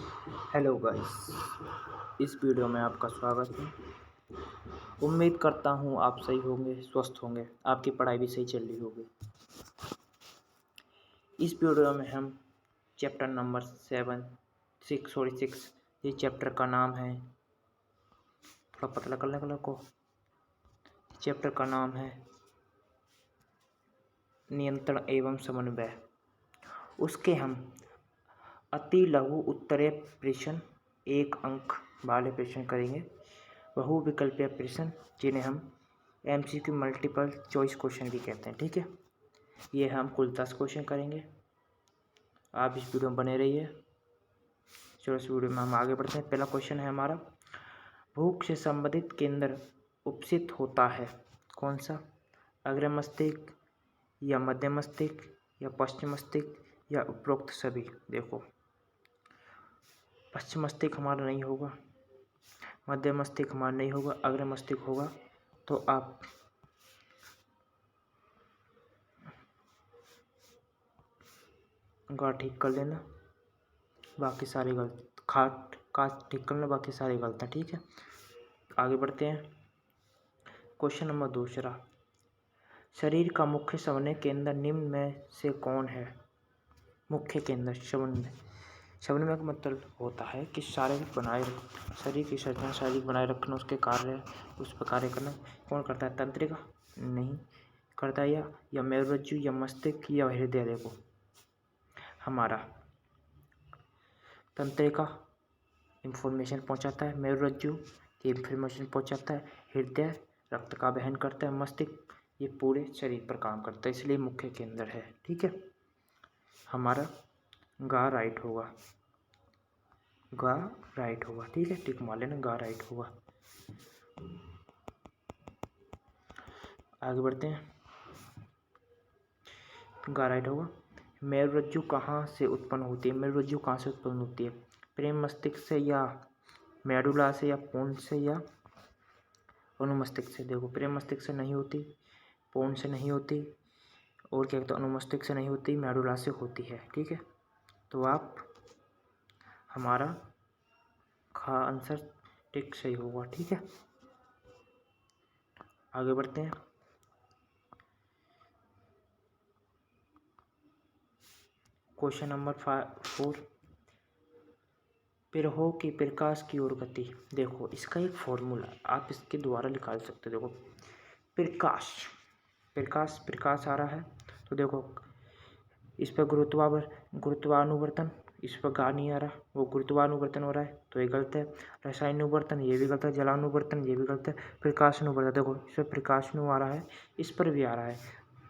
Hello guys, इस video में आपका स्वागत है। उम्मीद करता हूँ आप सही होंगे, स्वस्थ होंगे, आपकी पढ़ाई भी सही चल रही होगी। इस वीडियो में हम चैप्टर नंबर 6 ये चैप्टर का नाम है, थोड़ा पतला कलर को, चैप्टर का नाम है नियंत्रण एवं समन्वय। उसके हम अति लघु उत्तरीय प्रश्न 1 अंक वाले प्रश्न करेंगे, बहुविकल्पीय प्रश्न जिन्हें हम MCQ मल्टीपल चॉइस क्वेश्चन भी कहते हैं। ठीक है, ये हम कुल 10 क्वेश्चन करेंगे। आप इस वीडियो में बने रहिए। चलो इस वीडियो में हम आगे बढ़ते हैं। पहला क्वेश्चन है हमारा, भूख से संबंधित केंद्र उपस्थित होता है कौन सा? अग्र मस्तिष्क या मध्य मस्तिष्क या पश्चिम मस्तिष्क या उपरोक्त सभी। देखो, पश्चिम मस्तिष्क हमारा नहीं होगा, मध्य मस्तिष्क हमारा नहीं होगा, अग्र मस्तिष्क होगा। तो आप गा ठीक कर लेना, बाकी सारी गलत खाट काट ठीक कर लेना, बाकी सारी गलत है। ठीक है, आगे बढ़ते हैं। क्वेश्चन नंबर दूसरा, शरीर का मुख्य समन्वय केंद्र निम्न में से कौन है? मुख्य केंद्र समन्वय का मतलब होता है कि शारीरिक बनाए शरीर की संरचना शारीरिक बनाए रखना, उसके कार्य उस पर कार्य करना कौन करता है? तंत्रिका नहीं करता, या मेरुरज्जु या मस्तिष्क या हृदय। देखो, हमारा तंत्रिका इंफॉर्मेशन पहुंचाता है, मेरुरज्जु ये इंफॉर्मेशन पहुंचाता है, हृदय रक्त का वहन करता है, मस्तिष्क ये पूरे शरीर पर काम करता है, इसलिए मुख्य केंद्र है। ठीक है, हमारा गा राइट होगा, गा राइट होगा। ठीक है, टिक मार लेना, गा राइट होगा। आगे बढ़ते हैं, गा राइट होगा। मेरुरज्जु कहाँ से उत्पन्न होती है? मेरुरज्जु कहाँ से उत्पन्न होती है? प्रेम मस्तिष्क से या मेडुला से या पोन से या अनुमस्तिष्क से? देखो, प्रेम मस्तिष्क से नहीं होती, पोन से नहीं होती, और क्या कहते हैं अनुमस्तिष्क से नहीं होती, मेडुला से होती है। ठीक है, तो आप हमारा खा आंसर टिक सही होगा। ठीक है, आगे बढ़ते हैं। क्वेश्चन नंबर 4, पिरहों की प्रकाश की ओर गति। देखो, इसका एक फॉर्मूला आप इसके द्वारा निकाल सकते हो। देखो, प्रकाश प्रकाश प्रकाश आ रहा है, तो देखो इस पर गुरुत्वानुवर्तन, इस पर गा नहीं आ रहा, वो गुरुत्वानुवर्तन हो रहा है, तो ये गलत है। रसायनुवर्तन ये भी गलत है, जलानुवर्तन ये भी गलत है, प्रकाशनुवर्तन देखो इस पर प्रकाशनु आ रहा है, इस पर भी आ रहा है,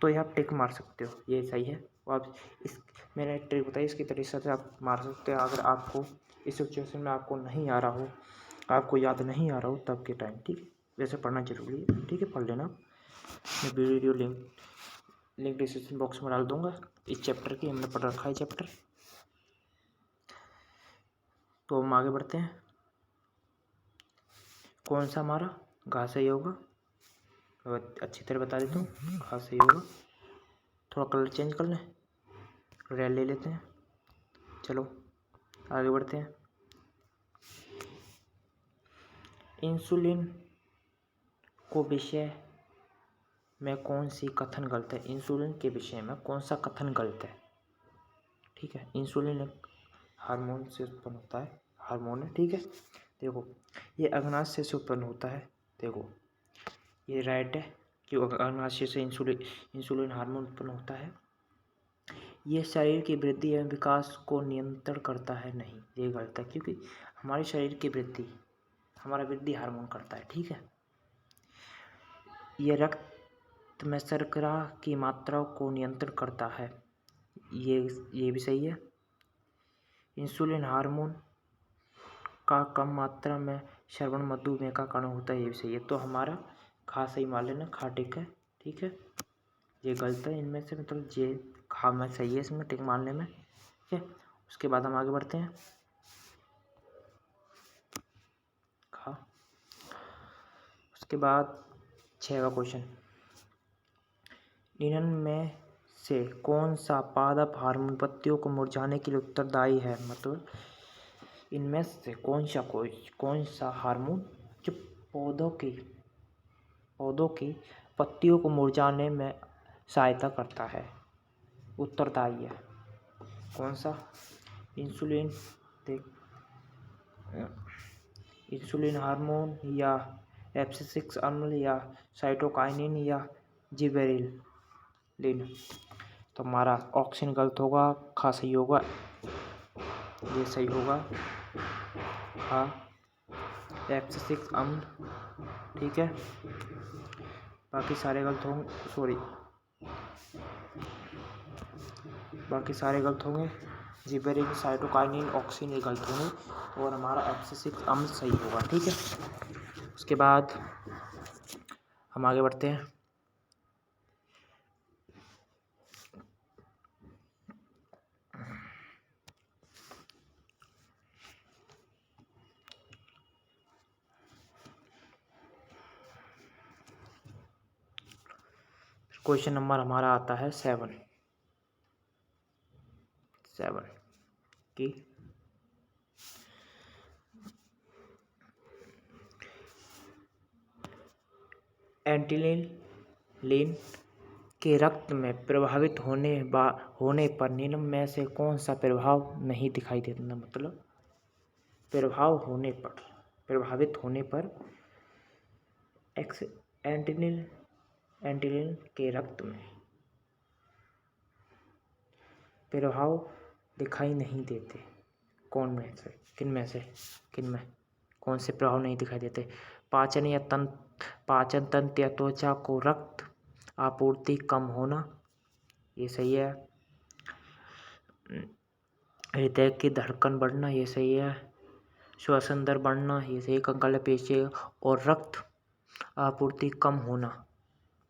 तो ये आप टिक मार सकते हो, ये सही है। आप इस मैंने ट्रिक बताई, इसकी तरीके से आप मार सकते हो। अगर आपको इस सिचुएशन में आपको नहीं आ रहा हो, आपको याद नहीं आ रहा हो तब के टाइम। ठीक है, वैसे पढ़ना जरूरी है। ठीक है, पढ़ लेना, मैं वीडियो लिंक डिस्क्रिप्शन बॉक्स में डाल दूंगा। इस चैप्टर की हमने पढ़ रखा है चैप्टर। तो हम आगे बढ़ते हैं। कौन सा हमारा घा सही होगा? अच्छी तरह बता देता हूँ, घा सही होगा। थोड़ा कलर चेंज कर लें, रेड ले लेते हैं। चलो आगे बढ़ते हैं। इंसुलिन को विषय में कौन सी कथन गलत है? इंसुलिन के विषय में कौन सा कथन गलत है? ठीक है, इंसुलिन एक हार्मोन से उत्पन्न होता है, हार्मोन है। ठीक है, देखो ये अग्नाशय से उत्पन्न होता है। देखो ये राइट है कि अग्नाशय से इंसुलिन हार्मोन उत्पन्न होता है। ये शरीर की वृद्धि एवं विकास को नियंत्रण करता है, नहीं, ये गलत है, क्योंकि हमारे शरीर की वृद्धि हमारा वृद्धि हार्मोन करता है। ठीक है, ये रक्त में शर्करा की मात्रा को नियंत्रण करता है, ये भी सही है। इंसुलिन हार्मोन का कम मात्रा में श्रवण मधुमेह का कारण होता है, ये भी सही है। तो हमारा खा सही मान लेना, खा टिक है। ठीक है, ये गलत है इनमें से, मतलब ये खा में सही है इसमें टिक मारने में। ठीक है, उसके बाद हम आगे बढ़ते हैं। खा, उसके बाद 6वां क्वेश्चन, निम्न में से कौन सा पादप हार्मोन पत्तियों को मुरझाने के लिए उत्तरदायी है? मतलब इनमें से कौन सा हार्मोन जो पौधों की पत्तियों को मुरझाने में सहायता करता है? उत्तरदायी है कौन सा? इंसुलिन देख इंसुलिन हार्मोन या एब्सिसिक अम्ल या साइटोकाइनिन या जिबेरेलिन। तो हमारा ऑप्शन गलत होगा, खा सही होगा, ये सही होगा, हाँ एब्सिसिक अम्ल। ठीक है, बाकी सारे गलत होंगे, बाकी सारे गलत होंगे। जिबेरेलिन, साइटोकाइनिन, ऑक्सिन ये गलत होंगे और हमारा एब्सिसिक अम्ल सही होगा। ठीक है, उसके बाद हम आगे बढ़ते हैं। क्वेश्चन नंबर हमारा आता है 7 की एंटिलिन के रक्त में प्रभावित होने पर निम्न में से कौन सा प्रभाव नहीं दिखाई देता? मतलब प्रभावित होने पर एंटिलिन के रक्त में प्रभाव दिखाई नहीं देते। किन में कौन से प्रभाव नहीं दिखाई देते? पाचन तंत्र या त्वचा को रक्त आपूर्ति कम होना, ये सही है। हृदय की धड़कन बढ़ना, ये सही है। श्वसन दर बढ़ना, ये सही। कंकाल पेशी और रक्त आपूर्ति कम होना,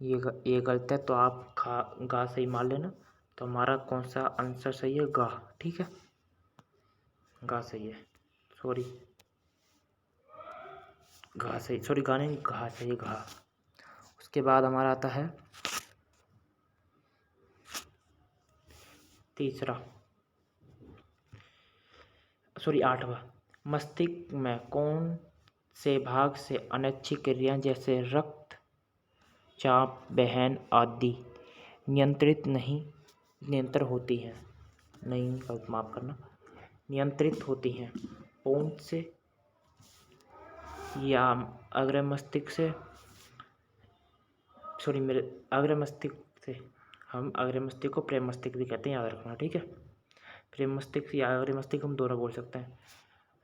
ये गलत है। तो आप गा सही मान लेना। तो हमारा कौन सा आंसर सही है? गा। ठीक है, गा सही है। घा सही है, घा। उसके बाद हमारा आता है आठवां। मस्तिष्क में कौन से भाग से अनैच्छिक क्रियाएं जैसे रक्त चाप वहन आदि नियंत्रित होती हैं? नहीं, गलत, माफ करना, नियंत्रित होती हैं। पोन्स से या अग्र मस्तिष्क से? अग्र मस्तिष्क से। हम अग्र मस्तिष्क को प्रेम मस्तिष्क भी कहते हैं, याद रखना। ठीक है, प्रेम मस्तिष्क या अग्र मस्तिष्क हम दोनों बोल सकते हैं।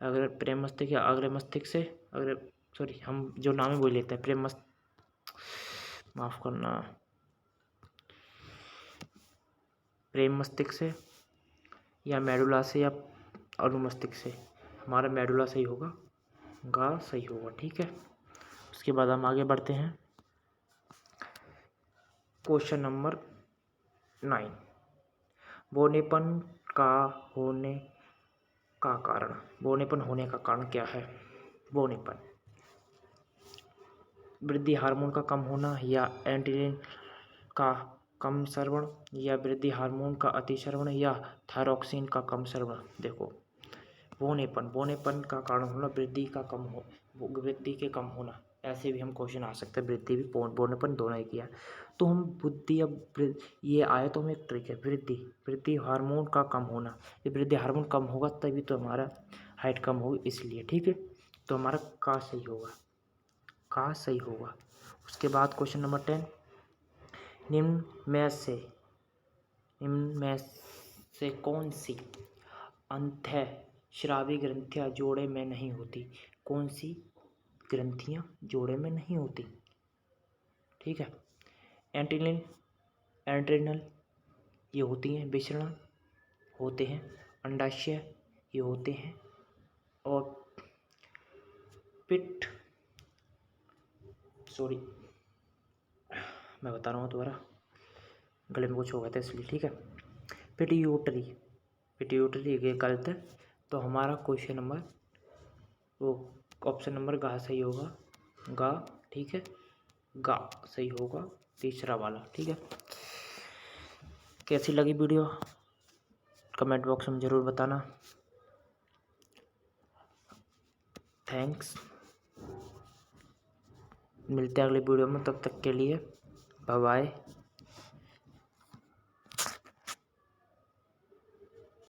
अगर प्रेम मस्तिष्क या अग्र मस्तिष्क से हम जो नाम है वही लेते हैं। माफ करना, प्रेम मस्तिष्क से या मेडुला से या अनुमस्तिष्क से? हमारा मेडुला सही होगा, गा सही होगा। ठीक है, उसके बाद हम आगे बढ़ते हैं। क्वेश्चन नंबर 9, बौनेपन होने का कारण क्या है? बौनेपन वृद्धि हार्मोन का कम होना या एंटिलिन का कम स्रावण या वृद्धि हार्मोन का अतिस्रावण या थायरॉक्सिन का कम स्रावण? देखो, बौनेपन का कारण होना वृद्धि के कम होना। ऐसे भी हम क्वेश्चन आ सकते हैं, वृद्धि भी बौनेपन दोनों ही किया। तो हम बुद्धि अब ये आया तो हमें एक ट्रिक है, वृद्धि हार्मोन का कम होना। ये वृद्धि हार्मोन कम होगा तभी तो हमारा हाइट कम होगी, इसलिए। ठीक है, तो हमारा का सही होगा। उसके बाद क्वेश्चन नंबर 10, निम्न में से कौन सी अंतःस्रावी ग्रंथियां जोड़े में नहीं होती? कौन सी ग्रंथियां जोड़े में नहीं होती? ठीक है, एंट्रिनल ये होती हैं, विसरण होते हैं, अंडाशय ये होते हैं, और मैं बता रहा हूँ दोबारा, गले में कुछ हो गया था इसलिए। ठीक है, पिट्यूटरी ये गलत है। तो हमारा क्वेश्चन नंबर ऑप्शन नंबर गा सही होगा, गा। ठीक है, गा सही होगा, तीसरा वाला। ठीक है, कैसी लगी वीडियो कमेंट बॉक्स में ज़रूर बताना। थैंक्स। मिलते हैं अगले वीडियो में, तब तक के लिए बाय बाय।